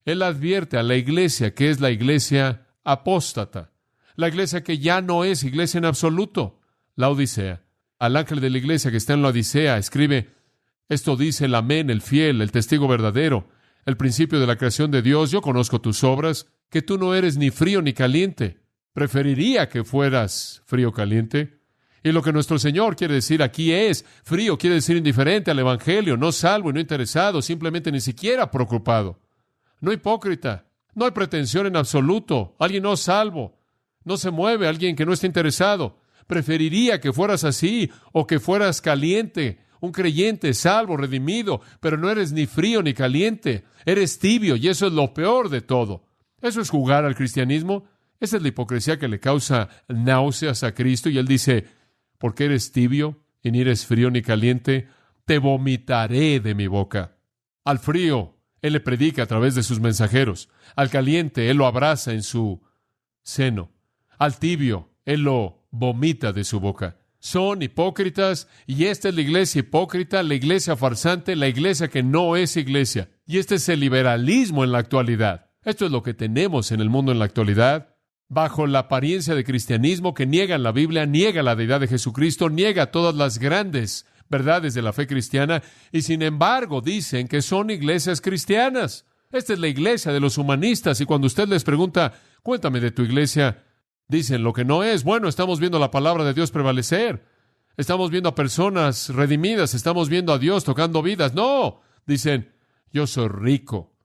Él advierte a la iglesia que es la iglesia apóstata, la iglesia que ya no es iglesia en absoluto, la Odisea. Al ángel de la iglesia que está en la Odisea escribe, esto dice el amén, el fiel, el testigo verdadero, el principio de la creación de Dios. Yo conozco tus obras, que tú no eres ni frío ni caliente. Preferiría que fueras frío o caliente. Y lo que nuestro Señor quiere decir aquí es, frío quiere decir indiferente al Evangelio, no salvo y no interesado, simplemente ni siquiera preocupado. No hipócrita, no hay pretensión en absoluto, alguien no salvo, no se mueve, alguien que no está interesado. Preferiría que fueras así o que fueras caliente, un creyente salvo, redimido, pero no eres ni frío ni caliente, eres tibio y eso es lo peor de todo. Eso es jugar al cristianismo. Esa es la hipocresía que le causa náuseas a Cristo y Él dice, porque eres tibio y ni eres frío ni caliente, te vomitaré de mi boca. Al frío, Él le predica a través de sus mensajeros. Al caliente, Él lo abraza en su seno. Al tibio, Él lo vomita de su boca. Son hipócritas y esta es la iglesia hipócrita, la iglesia farsante, la iglesia que no es iglesia. Y este es el liberalismo en la actualidad. Esto es lo que tenemos en el mundo en la actualidad. Bajo la apariencia de cristianismo que niegan la Biblia, niega la deidad de Jesucristo, niega todas las grandes verdades de la fe cristiana y sin embargo dicen que son iglesias cristianas. Esta es la iglesia de los humanistas y cuando usted les pregunta, cuéntame de tu iglesia, dicen lo que no es. Bueno, estamos viendo la palabra de Dios prevalecer. Estamos viendo a personas redimidas. Estamos viendo a Dios tocando vidas. No, dicen, yo soy rico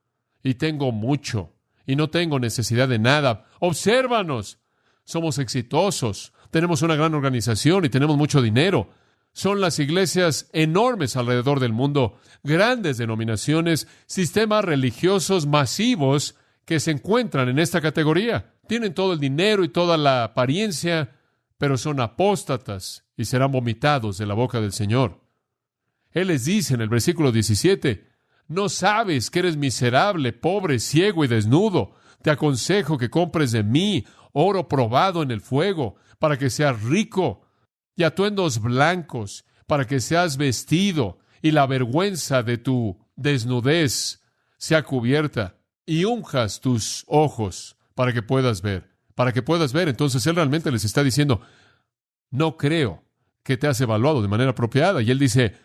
y tengo mucho y no tengo necesidad de nada. Obsérvanos. Somos exitosos. Tenemos una gran organización y tenemos mucho dinero. Son las iglesias enormes alrededor del mundo, grandes denominaciones, sistemas religiosos masivos que se encuentran en esta categoría. Tienen todo el dinero y toda la apariencia, pero son apóstatas y serán vomitados de la boca del Señor. Él les dice en el versículo 17, no sabes que eres miserable, pobre, ciego y desnudo. Te aconsejo que compres de mí oro probado en el fuego, para que seas rico, y atuendos blancos, para que seas vestido, y la vergüenza de tu desnudez sea cubierta, y unjas tus ojos, para que puedas ver. Para que puedas ver. Entonces Él realmente les está diciendo, no creo que te has evaluado de manera apropiada. Y Él dice,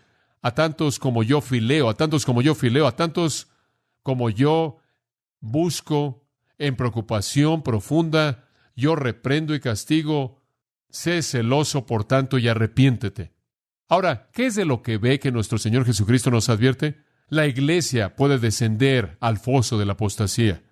a tantos como yo fileo, a tantos como yo fileo, a tantos como yo busco en preocupación profunda, yo reprendo y castigo, sé celoso por tanto y arrepiéntete. Ahora, ¿qué es de lo que ve que nuestro Señor Jesucristo nos advierte? La iglesia puede descender al foso de la apostasía.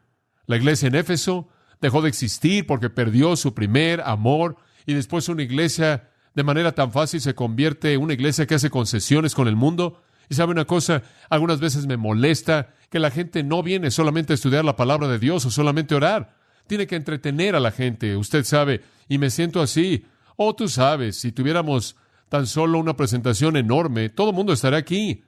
La iglesia en Éfeso dejó de existir porque perdió su primer amor y después una iglesia de manera tan fácil se convierte en una iglesia que hace concesiones con el mundo. Y sabe una cosa, algunas veces me molesta que la gente no viene solamente a estudiar la palabra de Dios o solamente a orar. Tiene que entretener a la gente, usted sabe, y me siento así. Oh, tú sabes, si tuviéramos tan solo una presentación enorme, todo el mundo estaría aquí.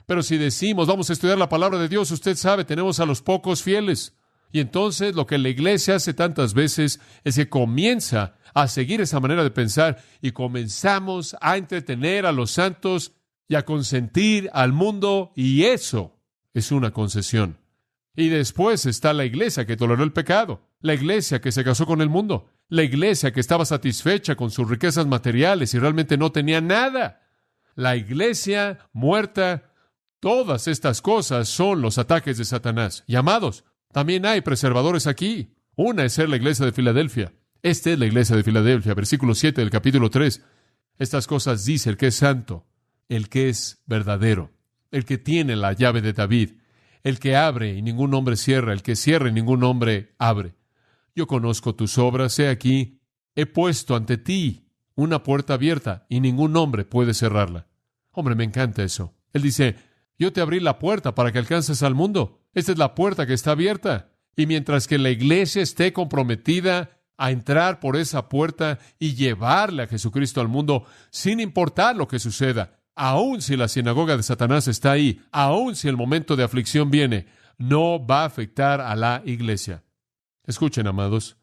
Pero si decimos, vamos a estudiar la palabra de Dios, usted sabe, tenemos a los pocos fieles. Y entonces lo que la iglesia hace tantas veces es que comienza a seguir esa manera de pensar y comenzamos a entretener a los santos y a consentir al mundo, y eso es una concesión. Y después está la iglesia que toleró el pecado, la iglesia que se casó con el mundo, la iglesia que estaba satisfecha con sus riquezas materiales y realmente no tenía nada. La iglesia muerta. Todas estas cosas son los ataques de Satanás. Y amados, también hay preservadores aquí. Una es ser la iglesia de Filadelfia. Esta es la iglesia de Filadelfia, versículo 7 del capítulo 3. Estas cosas dice el que es santo, el que es verdadero, el que tiene la llave de David, el que abre y ningún hombre cierra, el que cierra y ningún hombre abre. Yo conozco tus obras, he aquí, he puesto ante ti una puerta abierta y ningún hombre puede cerrarla. Hombre, me encanta eso. Él dice, yo te abrí la puerta para que alcances al mundo. Esta es la puerta que está abierta. Y mientras que la iglesia esté comprometida a entrar por esa puerta y llevarle a Jesucristo al mundo, sin importar lo que suceda, aun si la sinagoga de Satanás está ahí, aun si el momento de aflicción viene, no va a afectar a la iglesia. Escuchen, amados,